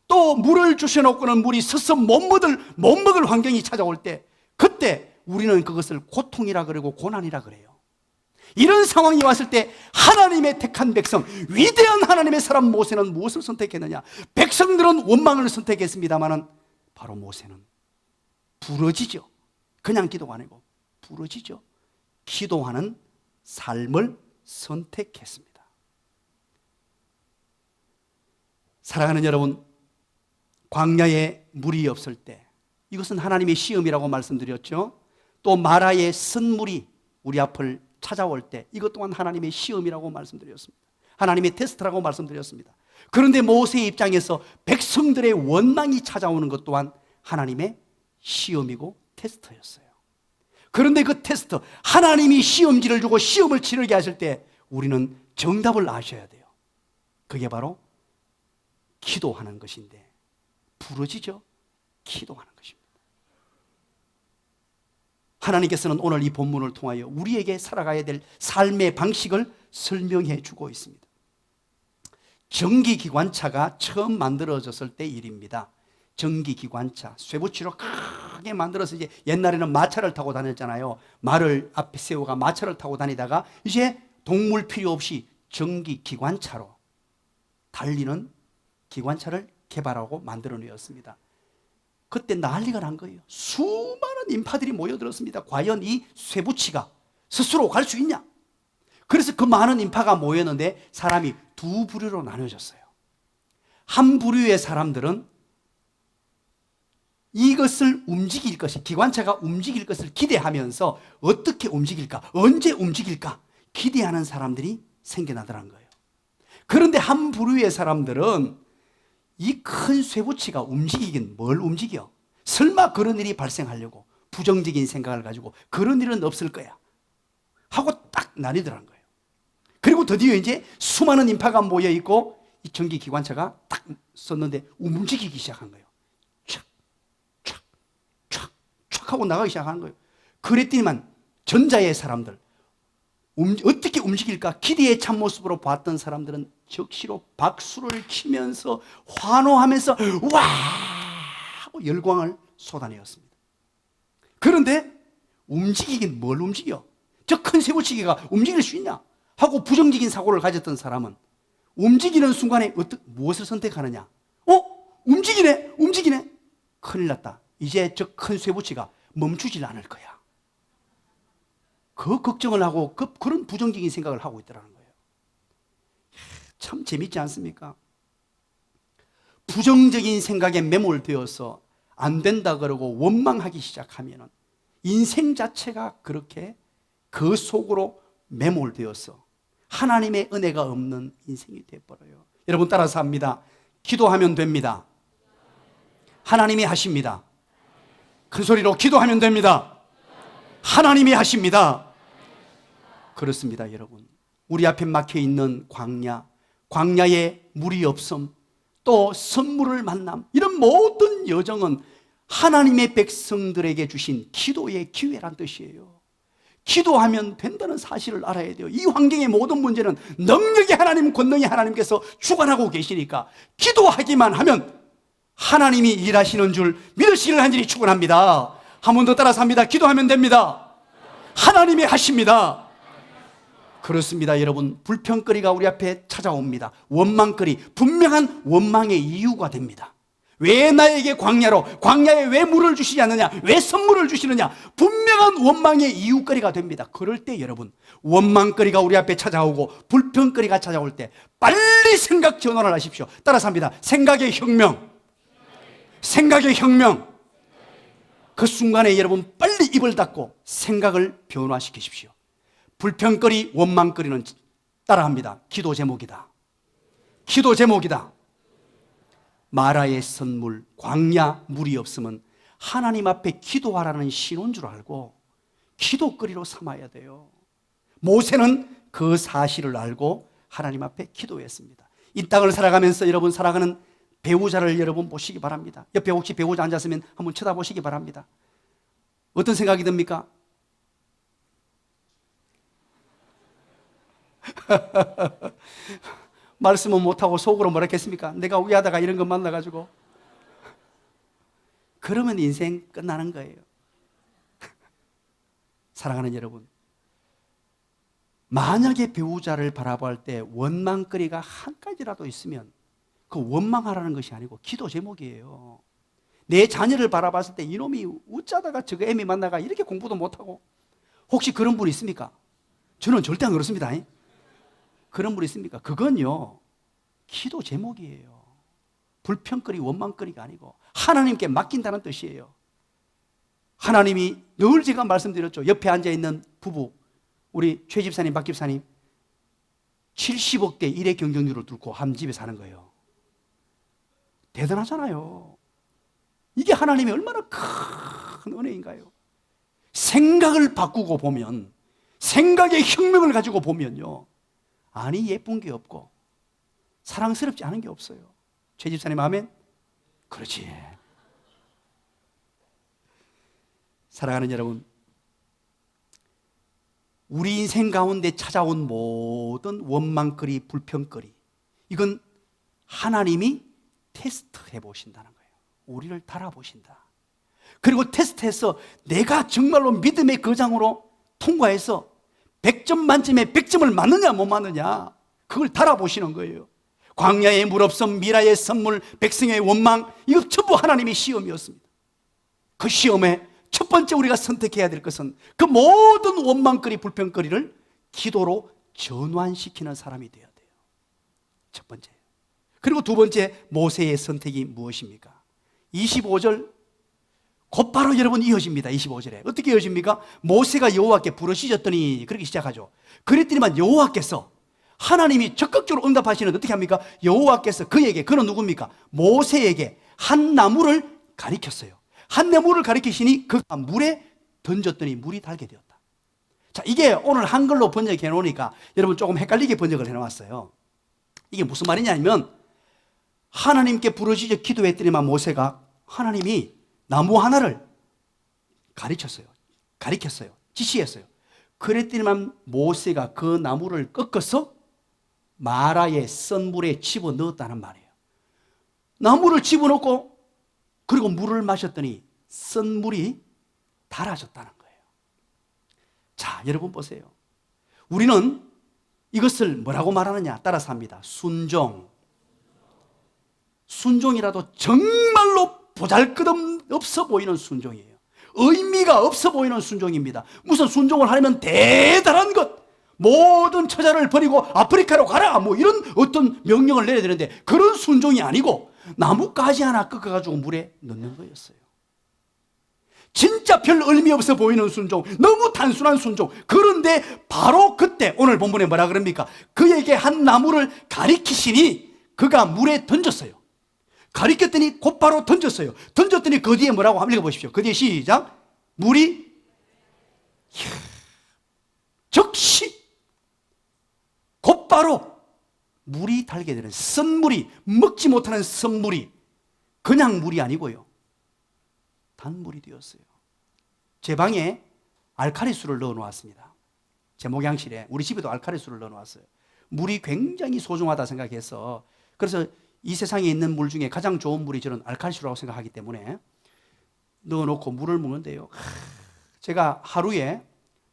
또 물을 주셔놓고는 물이 서서 못 먹을 환경이 찾아올 때, 그때 우리는 그것을 고통이라 그러고 고난이라 그래요. 이런 상황이 왔을 때 하나님의 택한 백성, 위대한 하나님의 사람 모세는 무엇을 선택했느냐? 백성들은 원망을 선택했습니다마는 바로 모세는 부러지죠. 그냥 기도가 아니고 부러지죠. 기도하는 삶을 선택했습니다. 사랑하는 여러분, 광야에 물이 없을 때, 이것은 하나님의 시험이라고 말씀드렸죠. 또 마라의 쓴물이 우리 앞을 찾아올 때, 이것 또한 하나님의 시험이라고 말씀드렸습니다. 하나님의 테스트라고 말씀드렸습니다. 그런데 모세의 입장에서 백성들의 원망이 찾아오는 것 또한 하나님의 시험이고 테스트였어요. 그런데 그 테스트, 하나님이 시험지를 주고 시험을 치르게 하실 때 우리는 정답을 아셔야 돼요. 그게 바로 기도하는 것인데, 부러지죠? 기도하는 것입니다. 하나님께서는 오늘 이 본문을 통하여 우리에게 살아가야 될 삶의 방식을 설명해 주고 있습니다. 전기기관차가 처음 만들어졌을 때 일입니다. 전기기관차, 쇠붙이로 크게 만들어서, 이제 옛날에는 마차를 타고 다녔잖아요. 말을 앞에 세우가 마차를 타고 다니다가 이제 동물 필요 없이 전기기관차로 달리는 기관차를 개발하고 만들어내었습니다. 그때 난리가 난 거예요. 수많은 인파들이 모여들었습니다. 과연 이 쇠붙이가 스스로 갈 수 있냐? 그래서 그 많은 인파가 모였는데 사람이 두 부류로 나눠졌어요. 한 부류의 사람들은 이것을 움직일 것이, 기관차가 움직일 것을 기대하면서 어떻게 움직일까, 언제 움직일까 기대하는 사람들이 생겨나더란 거예요. 그런데 한 부류의 사람들은 이 큰 쇠붙이가 움직이긴 뭘 움직여? 설마 그런 일이 발생하려고 부정적인 생각을 가지고 그런 일은 없을 거야 하고 딱 나뉘더란 거예요. 그리고 드디어 이제 수많은 인파가 모여 있고 이 전기기관차가 딱 섰는데 움직이기 시작한 거예요. 촥, 촥, 촥, 촥 하고 나가기 시작하는 거예요. 그랬더니만 전자의 사람들, 어떻게 움직일까 기대의 참모습으로 봤던 사람들은 적시로 박수를 치면서 환호하면서 와 하고 열광을 쏟아내었습니다. 그런데 움직이긴 뭘 움직여? 저 큰 쇠붙이기가 움직일 수 있냐 하고 부정적인 사고를 가졌던 사람은 움직이는 순간에 무엇을 선택하느냐? 움직이네, 움직이네. 큰일 났다. 이제 저 큰 쇠붙이가 멈추질 않을 거야. 그 걱정을 하고 그런 부정적인 생각을 하고 있더라는 거예요. 참 재밌지 않습니까? 부정적인 생각에 매몰되어서 안 된다 그러고 원망하기 시작하면 인생 자체가 그렇게 그 속으로 매몰되어서 하나님의 은혜가 없는 인생이 되어버려요. 여러분 따라서 합니다. 기도하면 됩니다. 하나님이 하십니다. 큰 소리로 기도하면 됩니다. 하나님이 하십니다. 그렇습니다, 여러분. 우리 앞에 막혀 있는 광야에 물이 없음, 또 선물을 만남, 이런 모든 여정은 하나님의 백성들에게 주신 기도의 기회란 뜻이에요. 기도하면 된다는 사실을 알아야 돼요. 이 환경의 모든 문제는 능력의 하나님, 권능의 하나님께서 주관하고 계시니까 기도하기만 하면 하나님이 일하시는 줄 믿으시기를 간절히 축원합니다. 한 번 더 따라서 합니다. 기도하면 됩니다. 하나님이 하십니다. 그렇습니다. 여러분, 불평거리가 우리 앞에 찾아옵니다. 원망거리, 분명한 원망의 이유가 됩니다. 왜 나에게 광야에 왜 물을 주시지 않느냐, 왜 선물을 주시느냐, 분명한 원망의 이유거리가 됩니다. 그럴 때 여러분, 원망거리가 우리 앞에 찾아오고 불평거리가 찾아올 때 빨리 생각 전환을 하십시오. 따라서 합니다. 생각의 혁명. 생각의 혁명. 그 순간에 여러분 빨리 입을 닫고 생각을 변화시키십시오. 불평거리, 원망거리는 따라합니다. 기도 제목이다. 기도 제목이다. 마라의 선물, 광야 물이 없으면 하나님 앞에 기도하라는 신호인 줄 알고 기도거리로 삼아야 돼요. 모세는 그 사실을 알고 하나님 앞에 기도했습니다. 이 땅을 살아가면서 여러분 살아가는 배우자를 여러분 보시기 바랍니다. 옆에 혹시 배우자 앉았으면 한번 쳐다보시기 바랍니다. 어떤 생각이 듭니까? 말씀은 못하고 속으로 뭐라 했겠습니까? 내가 위하다가 이런 거 만나가지고. 그러면 인생 끝나는 거예요. 사랑하는 여러분, 만약에 배우자를 바라볼 때 원망거리가 한 가지라도 있으면 그 원망하라는 것이 아니고 기도 제목이에요. 내 자녀를 바라봤을 때 이놈이 웃자다가 저거 애미 만나가 이렇게 공부도 못하고, 혹시 그런 분 있습니까? 저는 절대 안 그렇습니다. 그런 분 있습니까? 그건요, 기도 제목이에요. 불평거리, 원망거리가 아니고 하나님께 맡긴다는 뜻이에요. 하나님이 늘 제가 말씀드렸죠. 옆에 앉아있는 부부, 우리 최 집사님, 박 집사님 70억대 일의 경쟁률을 뚫고 한 집에 사는 거예요. 대단하잖아요. 이게 하나님이 얼마나 큰 은혜인가요? 생각을 바꾸고 보면, 생각의 혁명을 가지고 보면요, 아니 예쁜 게 없고 사랑스럽지 않은 게 없어요. 최 집사님 아멘? 그렇지. 사랑하는 여러분, 우리 인생 가운데 찾아온 모든 원망거리, 불평거리, 이건 하나님이 테스트해 보신다는 거예요. 우리를 달아보신다. 그리고 테스트해서 내가 정말로 믿음의 거장으로 통과해서 100점 만점에 100점을 맞느냐 못 맞느냐, 그걸 달아보시는 거예요. 광야의 물 없음, 미라의 선물, 백성의 원망, 이거 전부 하나님의 시험이었습니다. 그 시험에 첫 번째 우리가 선택해야 될 것은 그 모든 원망거리, 불평거리를 기도로 전환시키는 사람이 되어야 돼요. 첫 번째. 그리고 두 번째, 모세의 선택이 무엇입니까? 25절 곧바로 여러분 이어집니다. 25절에 어떻게 이어집니까? 모세가 여호와께 부르짖었더니, 그렇게 시작하죠. 그랬더니만 여호와께서, 하나님이 적극적으로 응답하시는데 어떻게 합니까? 여호와께서 그에게, 그는 누굽니까? 모세에게 한 나무를 가리켰어요. 한 나무를 가리키시니 그가 물에 던졌더니 물이 달게 되었다. 자, 이게 오늘 한글로 번역해 놓으니까 여러분 조금 헷갈리게 번역을 해 놓았어요. 이게 무슨 말이냐면, 하나님께 부르짖어 기도했더니만 모세가, 하나님이 나무 하나를 가르쳤어요. 지시했어요. 그랬더니만 모세가 그 나무를 꺾어서 마라의 썬물에 집어넣었다는 말이에요. 나무를 집어넣고 그리고 물을 마셨더니 썬물이 달아졌다는 거예요. 자, 여러분 보세요. 우리는 이것을 뭐라고 말하느냐? 따라서 합니다. 순종이라도 정말로 보잘것없어 보이는 순종이에요. 의미가 없어 보이는 순종입니다. 무슨 순종을 하려면 대단한 것, 모든 처자를 버리고 아프리카로 가라, 뭐 이런 어떤 명령을 내려야 되는데, 그런 순종이 아니고 나뭇가지 하나 꺾어가지고 물에 넣는 거였어요. 진짜 별 의미 없어 보이는 순종, 너무 단순한 순종. 그런데 바로 그때 오늘 본문에 뭐라 그럽니까? 그에게 한 나무를 가리키시니 그가 물에 던졌어요. 가리켰더니 곧바로 던졌어요. 던졌더니 그 뒤에 뭐라고 한번 읽어보십시오. 그 뒤에 시작. 물이 즉시 곧바로 물이 달게 되는 쓴물이, 먹지 못하는 쓴물이 그냥 물이 아니고요, 단물이 되었어요. 제 방에 알칼리수를 넣어 놓았습니다. 제 목양실에. 우리 집에도 알칼리수를 넣어 놓았어요. 물이 굉장히 소중하다 생각해서, 그래서 이 세상에 있는 물 중에 가장 좋은 물이 저는 알칼리수라고 생각하기 때문에 넣어 놓고 물을 먹는데요, 제가 하루에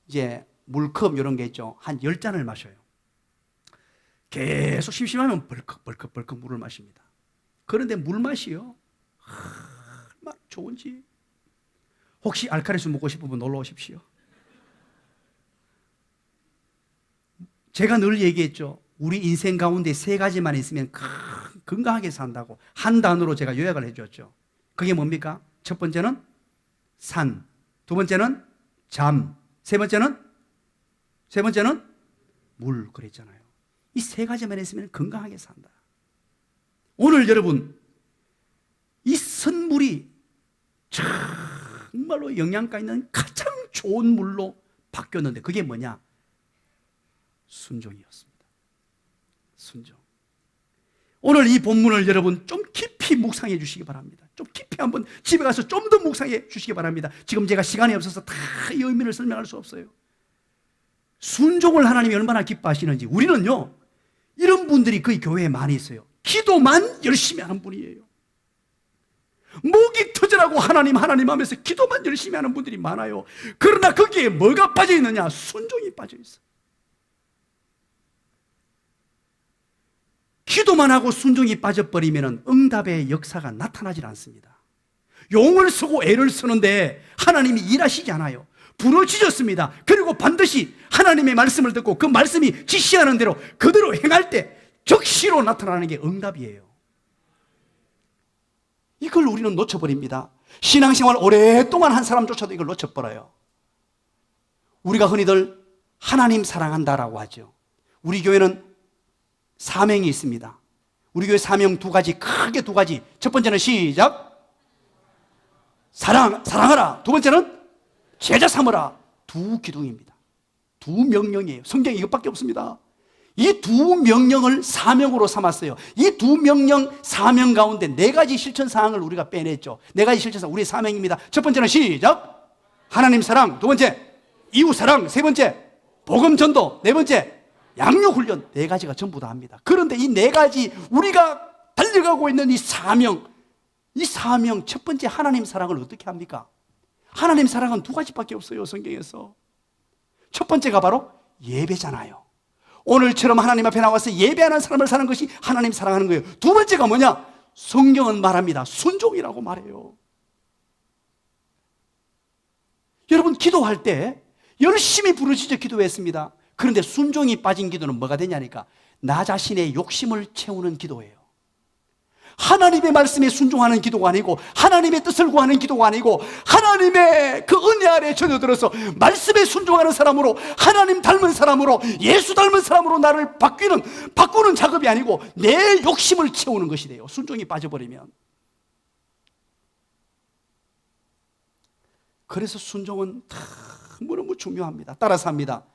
이제 물컵 이런 게 있죠, 한 10잔을 마셔요. 계속 심심하면 벌컥 물을 마십니다. 그런데 물맛이요, 얼마나 좋은지. 혹시 알칼리수 먹고 싶으면 놀러 오십시오. 제가 늘 얘기했죠, 우리 인생 가운데 3가지만 있으면 건강하게 산다고 한 단어로 제가 요약을 해줬죠. 그게 뭡니까? 첫 번째는 산, 두 번째는 잠, 세 번째는 물, 그랬잖아요. 이 3가지만 있으면 건강하게 산다. 오늘 여러분, 이 선물이 정말로 영양가 있는 가장 좋은 물로 바뀌었는데, 그게 뭐냐? 순종이었습니다. 순종. 오늘 이 본문을 여러분 좀 깊이 묵상해 주시기 바랍니다. 좀 깊이 한번 집에 가서 좀 더 묵상해 주시기 바랍니다. 지금 제가 시간이 없어서 다 이 의미를 설명할 수 없어요. 순종을 하나님이 얼마나 기뻐하시는지. 우리는요, 이런 분들이 거의 교회에 많이 있어요. 기도만 열심히 하는 분이에요. 목이 터져라고 하나님 하면서 기도만 열심히 하는 분들이 많아요. 그러나 거기에 뭐가 빠져 있느냐? 순종이 빠져 있어요. 기도만 하고 순종이 빠져버리면 응답의 역사가 나타나질 않습니다. 용을 쓰고 애를 쓰는데 하나님이 일하시지 않아요. 부러지셨습니다. 그리고 반드시 하나님의 말씀을 듣고 그 말씀이 지시하는 대로 그대로 행할 때 즉시로 나타나는 게 응답이에요. 이걸 우리는 놓쳐버립니다. 신앙생활 오랫동안 한 사람조차도 이걸 놓쳐버려요. 우리가 흔히들 하나님 사랑한다라고 하죠. 우리 교회는 사명이 있습니다. 우리 교회 사명 2가지, 크게 2가지. 첫 번째는 시작, 사랑하라. 두 번째는 제자 삼으라. 2 기둥입니다. 2 명령이에요. 성경에 이것밖에 없습니다. 이 2 명령을 사명으로 삼았어요. 이 2 명령, 사명 가운데 4가지 실천사항을 우리가 빼냈죠. 4가지 실천사항, 우리의 사명입니다. 첫 번째는 시작, 하나님 사랑. 두 번째, 이웃 사랑. 세 번째, 복음 전도. 네 번째, 양육 훈련. 4가지가 전부 다 합니다. 그런데 이 4가지 우리가 달려가고 있는 이 사명, 첫 번째 하나님 사랑을 어떻게 합니까? 하나님 사랑은 2가지밖에 없어요, 성경에서. 첫 번째가 바로 예배잖아요. 오늘처럼 하나님 앞에 나와서 예배하는 사람을 사는 것이 하나님 사랑하는 거예요. 두 번째가 뭐냐? 성경은 말합니다. 순종이라고 말해요. 여러분, 기도할 때 열심히 부르짖어 기도했습니다. 그런데 순종이 빠진 기도는 뭐가 되냐니까, 나 자신의 욕심을 채우는 기도예요. 하나님의 말씀에 순종하는 기도가 아니고, 하나님의 뜻을 구하는 기도가 아니고, 하나님의 그 은혜 아래 젖어들어서 말씀에 순종하는 사람으로, 하나님 닮은 사람으로, 예수 닮은 사람으로 나를 바꾸는 작업이 아니고 내 욕심을 채우는 것이 돼요. 순종이 빠져버리면. 그래서 순종은 너무너무 중요합니다. 따라서 합니다.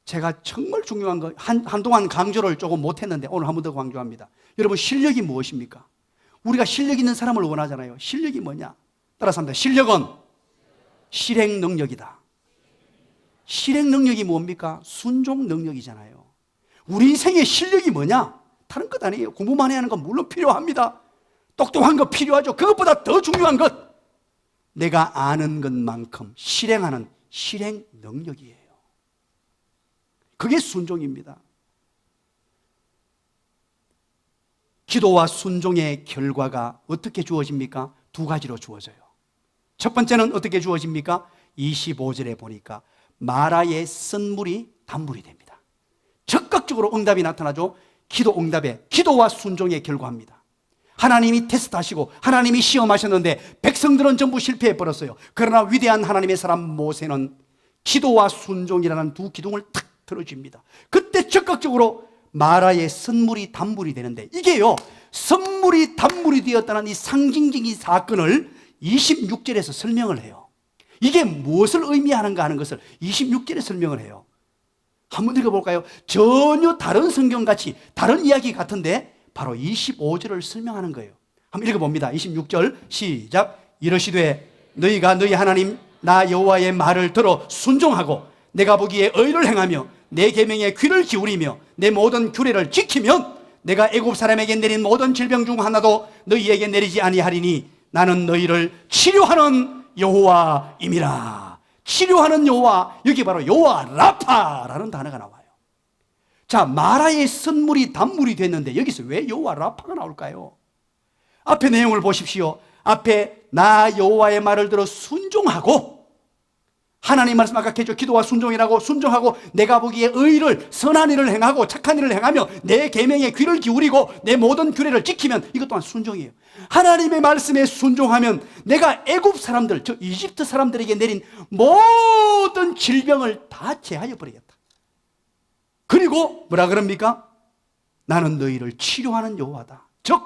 제가 정말 중요한 거, 한동안 강조를 조금 못했는데 오늘 한 번 더 강조합니다. 여러분, 실력이 무엇입니까? 우리가 실력 있는 사람을 원하잖아요. 실력이 뭐냐? 따라서 합니다. 실력은 실행 능력이다. 실행 능력이 뭡니까? 순종 능력이잖아요. 우리 인생의 실력이 뭐냐? 다른 것 아니에요. 공부만 해야 하는 건 물론 필요합니다. 똑똑한 거 필요하죠. 그것보다 더 중요한 것, 내가 아는 것만큼 실행하는 실행 능력이에요. 그게 순종입니다. 기도와 순종의 결과가 어떻게 주어집니까? 2가지로 주어져요. 첫 번째는 어떻게 주어집니까? 25절에 보니까 마라의 쓴물이 단물이 됩니다. 적극적으로 응답이 나타나죠. 기도와 순종의 결과입니다. 하나님이 테스트하시고 하나님이 시험하셨는데 백성들은 전부 실패해버렸어요. 그러나 위대한 하나님의 사람 모세는 기도와 순종이라는 2 기둥을 탁 들어줍니다. 그때 적극적으로 마라의 선물이 단물이 되는데, 이게요, 선물이 단물이 되었다는 이 상징적인 사건을 26절에서 설명을 해요. 이게 무엇을 의미하는가 하는 것을 26절에 설명을 해요. 한번 읽어볼까요? 전혀 다른 성경같이 다른 이야기 같은데 바로 25절을 설명하는 거예요. 한번 읽어봅니다. 26절 시작. 이르시되 너희가 너희 하나님 나 여호와의 말을 들어 순종하고 내가 보기에 의를 행하며 내 계명에 귀를 기울이며 내 모든 규례를 지키면 내가 애굽 사람에게 내린 모든 질병 중 하나도 너희에게 내리지 아니하리니 나는 너희를 치료하는 여호와임이라. 치료하는 여호와, 여기 바로 여호와 라파라는 단어가 나와요. 자, 마라의 선물이 단물이 됐는데 여기서 왜 여호와 라파가 나올까요? 앞에 내용을 보십시오. 앞에 나 여호와의 말을 들어 순종하고, 하나님 말씀 아까 했죠. 기도와 순종이라고, 순종하고 내가 보기에 의를, 선한 일을 행하고 착한 일을 행하며 내 계명에 귀를 기울이고 내 모든 규례를 지키면, 이것 또한 순종이에요. 하나님의 말씀에 순종하면 내가 애굽 사람들, 저 이집트 사람들에게 내린 모든 질병을 다 제하여 버리겠다. 그리고 뭐라 그럽니까? 나는 너희를 치료하는 여호와다. 즉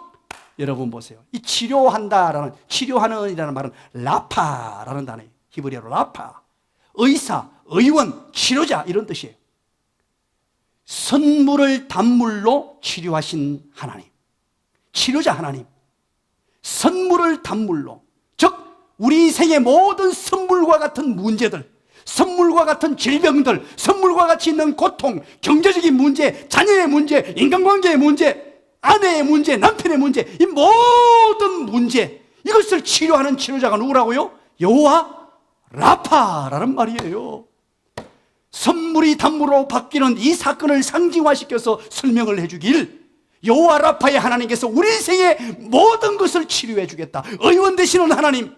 여러분 보세요. 이 치료한다라는, 치료하는이라는 말은 라파라는 단어예요. 히브리어로 라파. 의사, 의원, 치료자 이런 뜻이에요. 선물을 단물로 치료하신 하나님, 치료자 하나님. 선물을 단물로, 즉 우리 인생의 모든 선물과 같은 문제들, 선물과 같은 질병들, 선물과 같이 있는 고통, 경제적인 문제, 자녀의 문제, 인간관계의 문제, 아내의 문제, 남편의 문제, 이 모든 문제, 이것을 치료하는 치료자가 누구라고요? 여호와 라파라는 말이에요. 선물이 단물로 바뀌는 이 사건을 상징화시켜서 설명을 해주길, 여호와 라파의 하나님께서 우리 인생의 모든 것을 치료해 주겠다. 의원 되시는 하나님,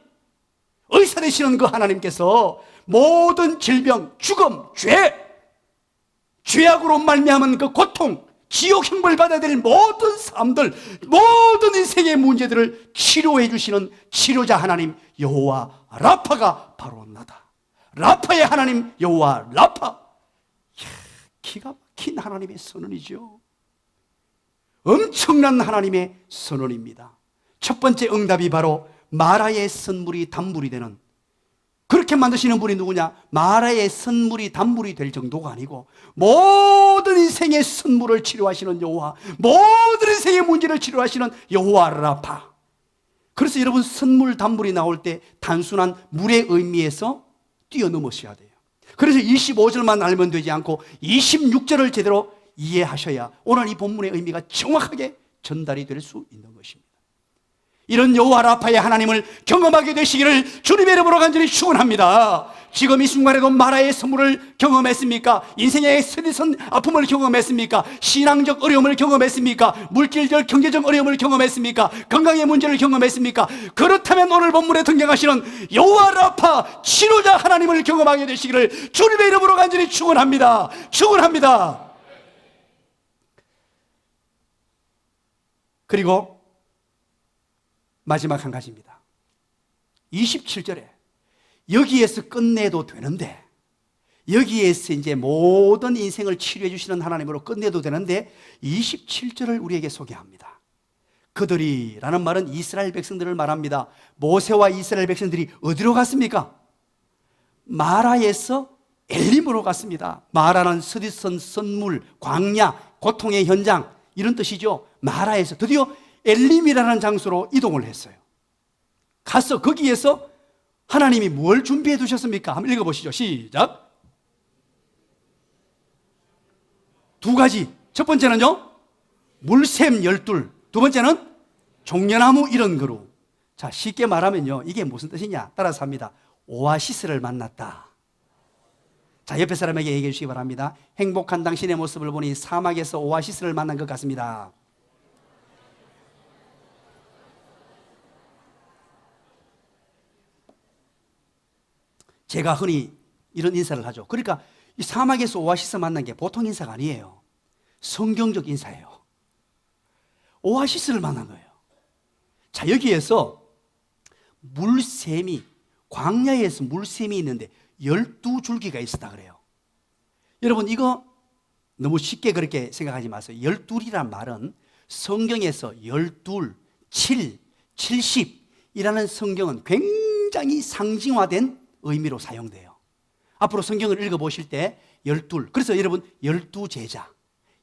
의사 되시는 그 하나님께서 모든 질병, 죽음, 죄악으로 말미암은 그 고통, 지옥 형벌 받아야 될 모든 삶들, 모든 인생의 문제들을 치료해 주시는 치료자 하나님 여호와 라파가 바로 나다. 라파의 하나님 여호와 라파. 기가 막힌 하나님의 선언이죠. 엄청난 하나님의 선언입니다. 첫 번째 응답이 바로 마라의 선물이 단물이 되는, 그렇게 만드시는 분이 누구냐? 마라의 선물이 단물이 될 정도가 아니고 모든 인생의 선물을 치료하시는 여호와, 모든 인생의 문제를 치료하시는 여호와 라파. 그래서 여러분, 선물 단물이 나올 때 단순한 물의 의미에서 뛰어넘으셔야 돼요. 그래서 25절만 알면 되지 않고 26절을 제대로 이해하셔야 오늘 이 본문의 의미가 정확하게 전달이 될 수 있는 것입니다. 이런 여호와 라파의 하나님을 경험하게 되시기를 주님의 이름으로 간절히 축원합니다. 지금 이 순간에도 마라의 선물을 경험했습니까? 인생의 스리선 아픔을 경험했습니까? 신앙적 어려움을 경험했습니까? 물질적 경제적 어려움을 경험했습니까? 건강의 문제를 경험했습니까? 그렇다면 오늘 본문에 등장하시는 여호와 라파 치료자 하나님을 경험하게 되시기를 주님의 이름으로 간절히 축원합니다. 축원합니다. 그리고 마지막 한 가지입니다. 27절에 여기에서 끝내도 되는데, 여기에서 이제 모든 인생을 치료해 주시는 하나님으로 끝내도 되는데 27절을 우리에게 소개합니다. 그들이 라는 말은 이스라엘 백성들을 말합니다. 모세와 이스라엘 백성들이 어디로 갔습니까? 마라에서 엘림으로 갔습니다. 마라는 스디선, 선물, 광야, 고통의 현장 이런 뜻이죠. 마라에서 드디어 엘림이라는 장소로 이동을 했어요. 가서 거기에서 하나님이 뭘 준비해 두셨습니까? 한번 읽어보시죠. 시작. 두 가지. 첫 번째는요, 물샘 12, 두 번째는 종려나무 70그루. 자, 쉽게 말하면요, 이게 무슨 뜻이냐? 따라서 합니다. 오아시스를 만났다. 자, 옆에 사람에게 얘기해 주시기 바랍니다. 행복한 당신의 모습을 보니 사막에서 오아시스를 만난 것 같습니다. 제가 흔히 이런 인사를 하죠. 그러니까 이 사막에서 오아시스 만난 게 보통 인사가 아니에요. 성경적 인사예요. 오아시스를 만난 거예요. 자, 여기에서 물샘이, 광야에서 물샘이 있는데 12줄기가 있었다 그래요. 여러분, 이거 너무 쉽게 그렇게 생각하지 마세요. 12이란 말은 성경에서 12, 7, 70이라는 성경은 굉장히 상징화된 의미로 사용돼요. 앞으로 성경을 읽어보실 때 열둘. 그래서 여러분 12제자,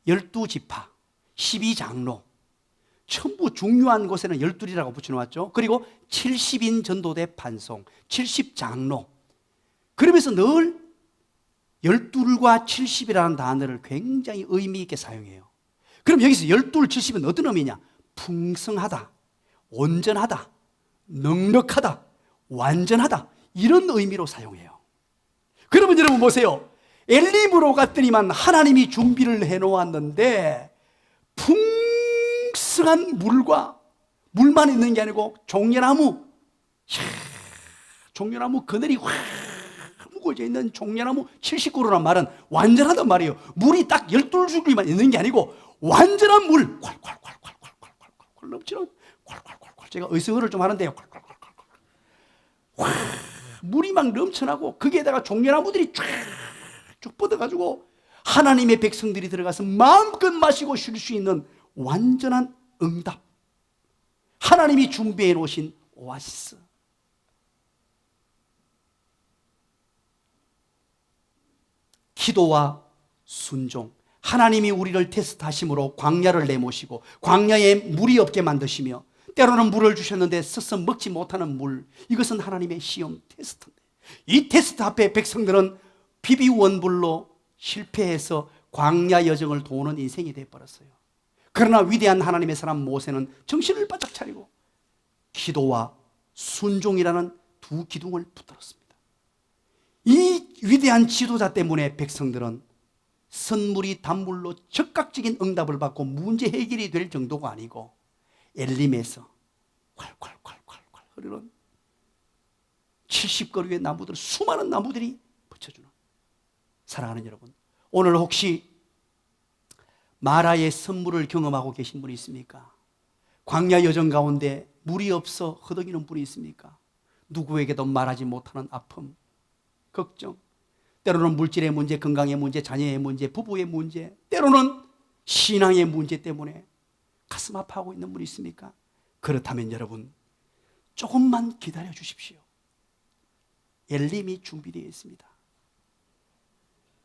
12지파, 12장로 전부 중요한 곳에는 열둘이라고 붙여놓았죠. 그리고 70인 전도대 판송, 70장로. 그러면서 늘 열둘과 70이라는 단어를 굉장히 의미 있게 사용해요. 그럼 여기서 열둘, 70은 어떤 의미냐? 풍성하다, 온전하다, 넉넉하다, 완전하다, 이런 의미로 사용해요. 그러면 여러분 보세요. 엘림으로 갔더니만 하나님이 준비를 해놓았는데 풍성한 물만 있는 게 아니고 종려나무, 종려나무 그늘이 확 묵어져 있는 종려나무 70그루란 말은 완전하단 말이에요. 물이 딱 12줄기만 있는 게 아니고 완전한 물, 콸콸콸콸콸콸콸 넘치는 콸콸콸콸. 제가 의성어를 좀 하는데요. 콸콸콸콸. 물이 막 넘쳐나고 거기에다가 종려나무들이 쭉 뻗어가지고 하나님의 백성들이 들어가서 마음껏 마시고 쉴 수 있는 완전한 응답. 하나님이 준비해 놓으신 오아시스. 기도와 순종. 하나님이 우리를 테스트하심으로 광야를 내모시고 광야에 물이 없게 만드시며 때로는 물을 주셨는데 스스 먹지 못하는 물. 이것은 하나님의 시험 테스트인데 이 테스트 앞에 백성들은 비비원불로 실패해서 광야 여정을 도는 인생이 되어버렸어요. 그러나 위대한 하나님의 사람 모세는 정신을 바짝 차리고 기도와 순종이라는 두 기둥을 붙들었습니다. 이 위대한 지도자 때문에 백성들은 선물이 단물로 즉각적인 응답을 받고 문제 해결이 될 정도가 아니고 엘림에서 콸콸콸콸콸 흐르는 70그루의 나무들, 수많은 나무들이 붙여주는. 사랑하는 여러분, 오늘 혹시 마라의 선물을 경험하고 계신 분이 있습니까? 광야 여정 가운데 물이 없어 허덕이는 분이 있습니까? 누구에게도 말하지 못하는 아픔, 걱정, 때로는 물질의 문제, 건강의 문제, 자녀의 문제, 부부의 문제, 때로는 신앙의 문제 때문에 가슴 아파하고 있는 분이 있습니까? 그렇다면 여러분, 조금만 기다려 주십시오. 엘림이 준비되어 있습니다.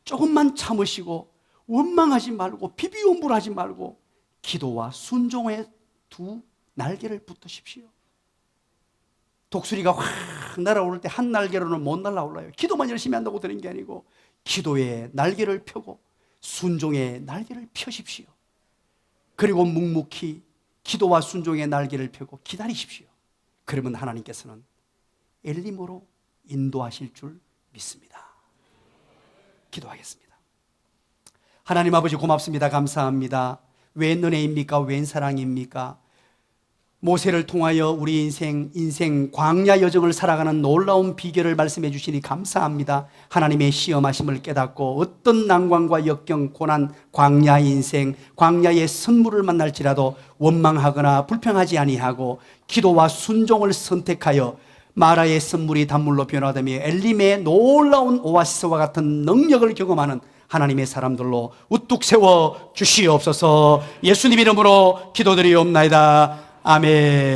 조금만 참으시고 원망하지 말고 비비온불하지 말고 기도와 순종의 두 날개를 붙드십시오. 독수리가 확 날아오를 때 한 날개로는 못 날아올라요. 기도만 열심히 한다고 되는 게 아니고 기도의 날개를 펴고 순종의 날개를 펴십시오. 그리고 묵묵히 기도와 순종의 날개를 펴고 기다리십시오. 그러면 하나님께서는 엘림으로 인도하실 줄 믿습니다. 기도하겠습니다. 하나님 아버지 고맙습니다. 감사합니다. 웬 은혜입니까? 웬 사랑입니까? 모세를 통하여 우리 인생 광야 여정을 살아가는 놀라운 비결을 말씀해 주시니 감사합니다. 하나님의 시험하심을 깨닫고 어떤 난관과 역경, 고난, 광야 인생, 광야의 선물을 만날지라도 원망하거나 불평하지 아니하고 기도와 순종을 선택하여 마라의 선물이 단물로 변화되며 엘림의 놀라운 오아시스와 같은 능력을 경험하는 하나님의 사람들로 우뚝 세워 주시옵소서. 예수님 이름으로 기도드리옵나이다. 아멘.